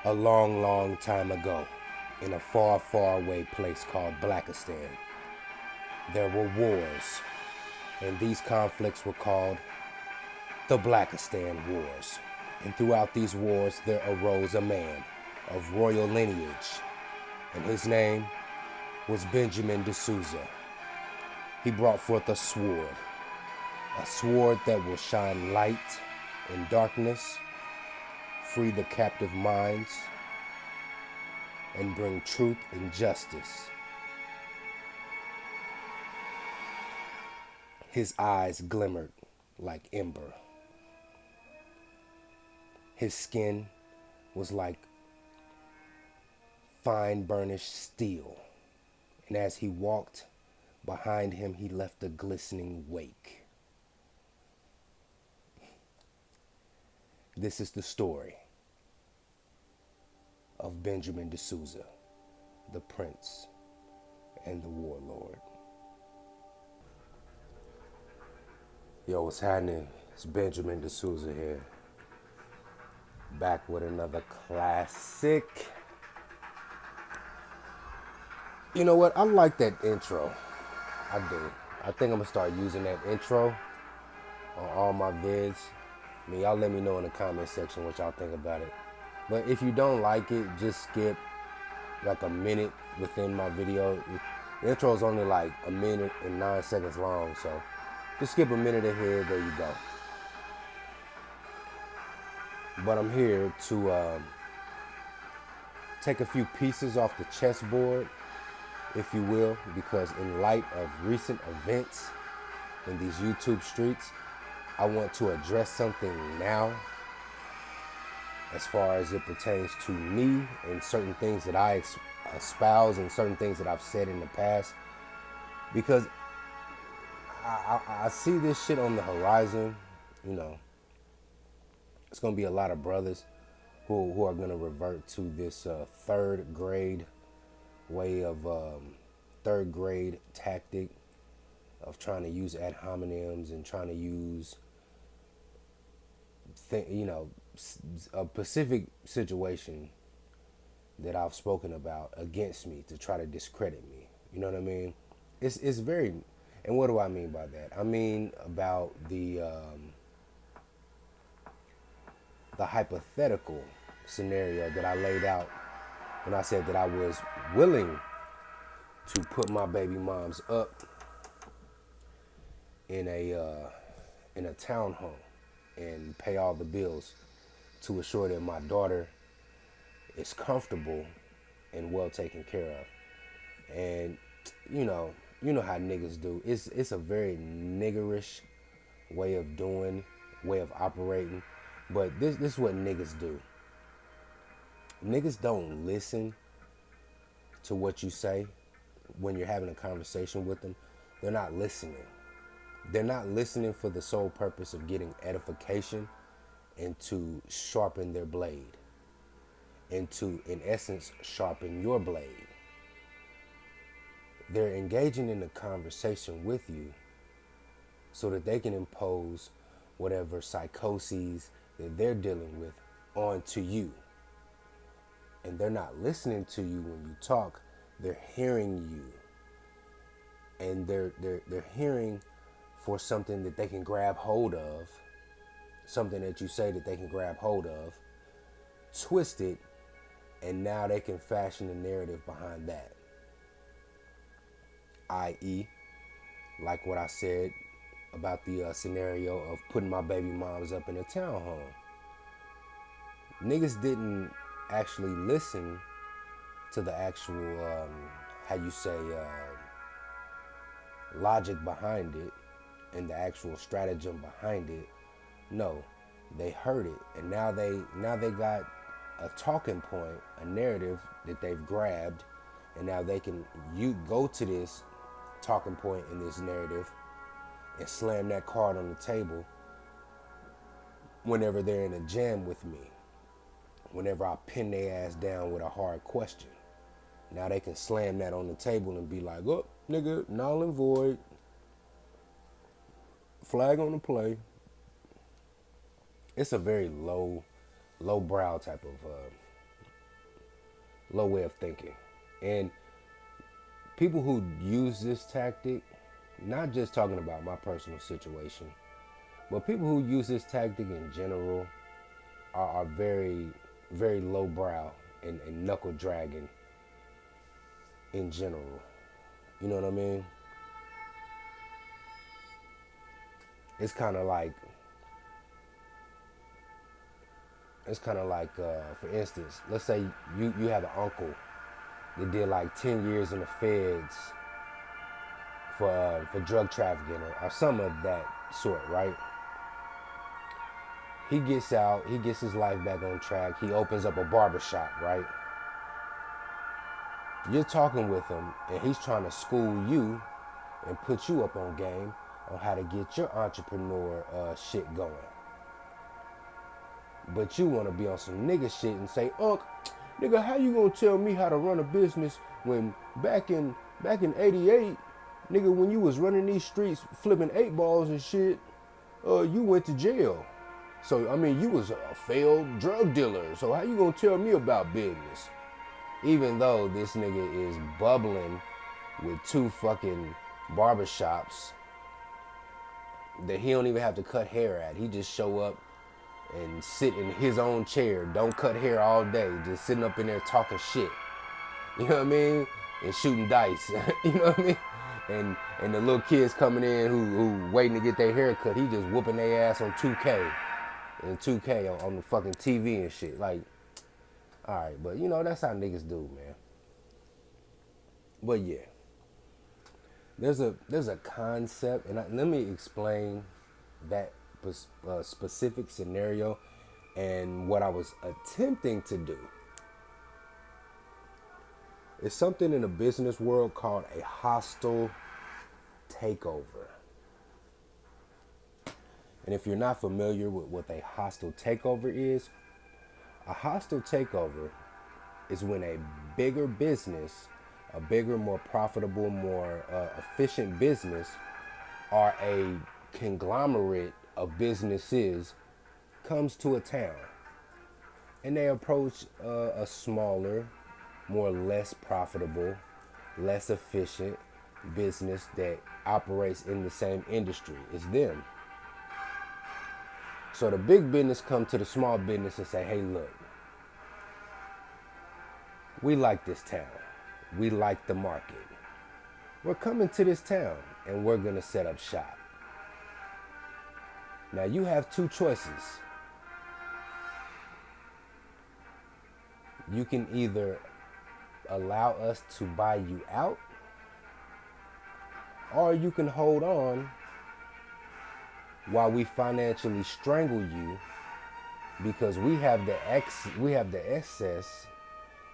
A long, long time ago, in a far, far away place called Blackistan, there were wars, and these conflicts were called the Blackistan Wars. And throughout these wars, there arose a man of royal lineage, and his name was BenjaminDeSouza. He brought forth a sword that will shine light in darkness, free the captive minds, and bring truth and justice. His eyes glimmered like ember. His skin was like fine burnished steel. And as he walked, behind him he left a glistening wake. This is the story of BenjaminDeSouza, the Prince and the Warlord. Yo, what's happening? It's BenjaminDeSouza here. Back with another classic. You know what? I like that intro. I do. I think I'm gonna start using that intro on all my vids. I mean, y'all let me know in the comment section what y'all think about it. But if you don't like it, just skip like a minute within my video. The intro is only like a minute and 9 seconds long, so just skip a minute ahead, there you go. But I'm here to take a few pieces off the chessboard, if you will, because in light of recent events in these YouTube streets, I want to address something now as far as it pertains to me and certain things that I espouse and certain things that I've said in the past, because I see this shit on the horizon. You know, it's going to be a lot of brothers who are going to revert to this third grade way of third grade tactic of trying to use ad hominems and trying to use a specific situation that I've spoken about against me to try to discredit me. You know what I mean? It's very, and what do I mean by that? I mean about the hypothetical scenario that I laid out when I said that I was willing to put my baby moms up in a townhome and pay all the bills to assure that my daughter is comfortable and well taken care of. And you know how niggas do. It's a very niggerish way of doing, way of operating. But this is what niggas do. Niggas don't listen to what you say when you're having a conversation with them. They're not listening. They're not listening for the sole purpose of getting edification and to sharpen their blade. And to, in essence, sharpen your blade. They're engaging in a conversation with you so that they can impose whatever psychoses that they're dealing with onto you. And they're not listening to you when you talk. They're hearing you. And they're hearing for something that they can grab hold of, something that you say that they can grab hold of, twist it, and now they can fashion a narrative behind that. I.e., like what I said about the scenario of putting my baby moms up in a townhome. Niggas didn't actually listen to the actual, logic behind it and the actual stratagem behind it. No, they heard it, and now they got a talking point, a narrative that they've grabbed, and now they can go to this talking point in this narrative and slam that card on the table whenever they're in a jam with me, whenever I pin their ass down with a hard question. Now they can slam that on the table and be like, oh, nigga, null and void, flag on the play. It's a very low brow type of low way of thinking. And people who use this tactic, not just talking about my personal situation, but people who use this tactic in general are very, very lowbrow and knuckle dragging in general. You know what I mean? It's kind of like, for instance, let's say you have an uncle that did like 10 years in the feds for drug trafficking or some of that sort, right? He gets out, he gets his life back on track, he opens up a barbershop, right? You're talking with him and he's trying to school you and put you up on game on how to get your entrepreneur shit going. But you want to be on some nigga shit and say, Unc, nigga, how you gonna tell me how to run a business when back in '88, nigga, when you was running these streets flipping 8 balls and shit, you went to jail. So I mean, you was a failed drug dealer. So how you gonna tell me about business? Even though this nigga is bubbling with 2 fucking barbershops that he don't even have to cut hair at. He just show up and sit in his own chair, don't cut hair all day, just sitting up in there talking shit. You know what I mean? And shooting dice. You know what I mean? And the little kids coming in who waiting to get their hair cut, he just whooping their ass on 2K and 2K on the fucking TV and shit. Like, all right, but you know, that's how niggas do, man. But yeah, there's a concept, and let me explain that specific scenario and what I was attempting to do. It's something in the business world called a hostile takeover. And if you're not familiar with what a hostile takeover is, a hostile takeover is when a bigger business, a bigger, more profitable, more efficient business, or a conglomerate of businesses comes to a town and they approach a smaller, less profitable, less efficient business that operates in the same industry as them. So the big business come to the small business and say, hey, look, we like this town. We like the market. We're coming to this town and we're going to set up shop. Now you have 2 choices. You can either allow us to buy you out, or you can hold on while we financially strangle you, because we have the excess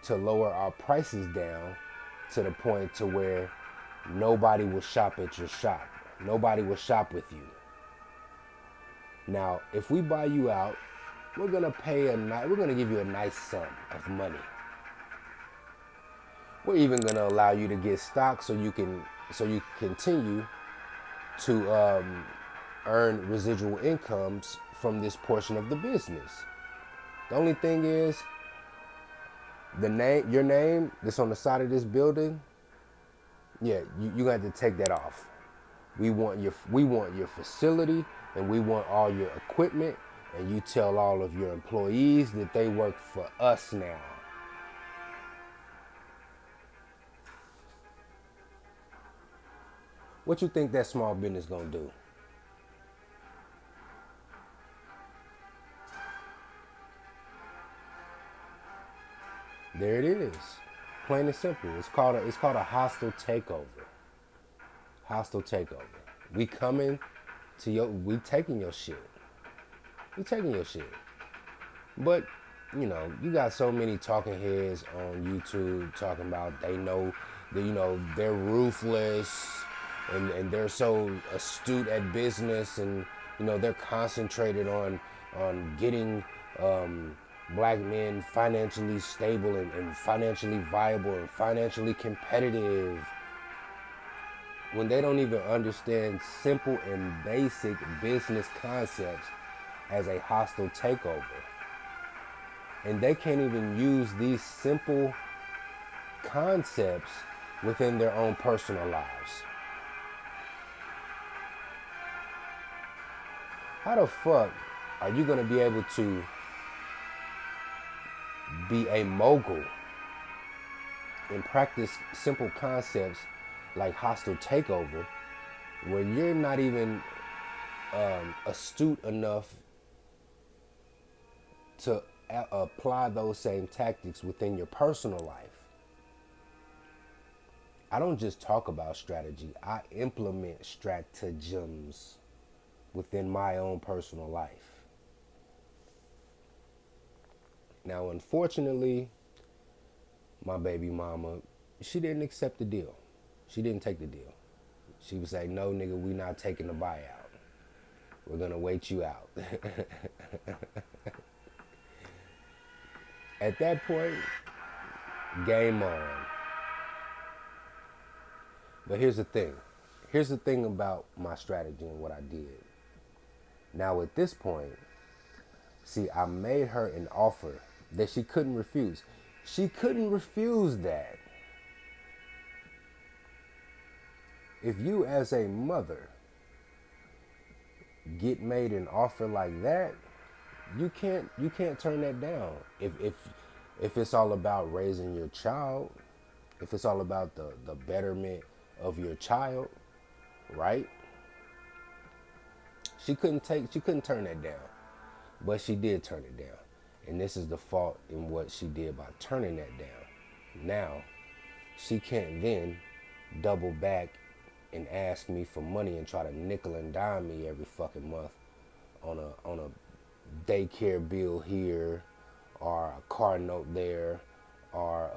to lower our prices down to the point to where nobody will shop at your shop. Nobody will shop with you. Now, if we buy you out, we're gonna give you a nice sum of money. We're even gonna allow you to get stock so you continue to earn residual incomes from this portion of the business. The only thing is, your name that's on the side of this building, yeah, you have to take that off. We want your facility, and we want all your equipment, and you tell all of your employees that they work for us now. What you think that small business gonna do? There it is. Plain and simple. It's called a hostile takeover. Hostile takeover. We coming to we taking your shit. We taking your shit. But, you know, you got so many talking heads on YouTube talking about they know that, you know, they're ruthless and they're so astute at business, and, you know, they're concentrated on getting black men financially stable and financially viable and financially competitive, when they don't even understand simple and basic business concepts as a hostile takeover. And they can't even use these simple concepts within their own personal lives. How the fuck are you going to be able to be a mogul and practice simple concepts like hostile takeover when you're not even astute enough to apply those same tactics within your personal life? I don't just talk about strategy, I implement stratagems within my own personal life. Now, unfortunately, my baby mama, she didn't accept the deal. She didn't take the deal. She was like, no, nigga, we not taking the buyout. We're going to wait you out. At that point, game on. But here's the thing. Here's the thing about my strategy and what I did. Now, at this point, see, I made her an offer that she couldn't refuse. She couldn't refuse that. If you as a mother get made an offer like that, you can't turn that down. If it's all about raising your child, if it's all about the betterment of your child, right? She couldn't turn that down. But she did turn it down. And this is the fault in what she did by turning that down. Now, she can't then double back and ask me for money and try to nickel and dime me every fucking month on a daycare bill here, or a car note there, or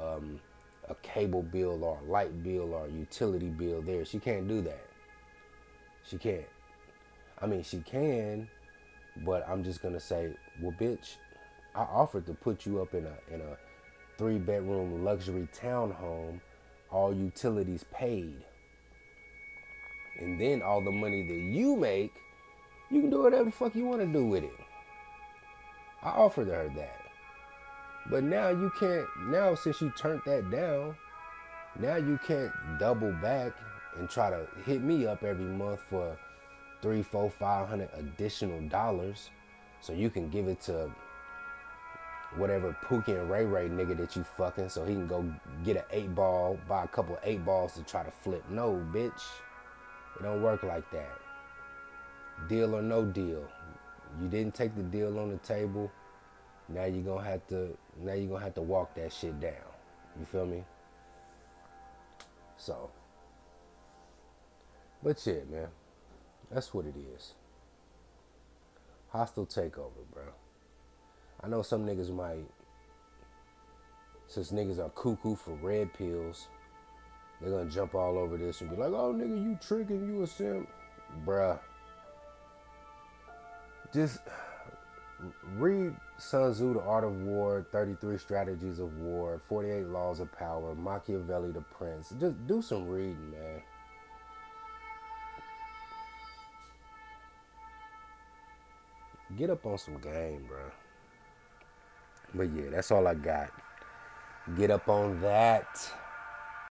a cable bill, or a light bill, or a utility bill there. She can't do that. She can't. I mean, she can, but I'm just gonna say, well, bitch, I offered to put you up in a 3-bedroom luxury townhome, all utilities paid. And then all the money that you make, you can do whatever the fuck you want to do with it. I offered her that. But now you can't, now since you turned that down, now you can't double back and try to hit me up every month for $300, $400, $500 additional dollars so you can give it to whatever Pookie and Ray Ray nigga that you fucking so he can go get an 8-ball, buy a couple of 8-balls to try to flip. No, bitch. It don't work like that. Deal or no deal. You didn't take the deal on the table. Now you're gonna have to walk that shit down. You feel me? So, but shit, man. That's what it is. Hostile takeover, bro. I know some niggas might, since niggas are cuckoo for red pills, they're gonna jump all over this and be like, oh, nigga, you tricking, you a simp. Bruh. Just read Sun Tzu, The Art of War, 33 Strategies of War, 48 Laws of Power, Machiavelli, The Prince. Just do some reading, man. Get up on some game, bro. But yeah, that's all I got. Get up on that.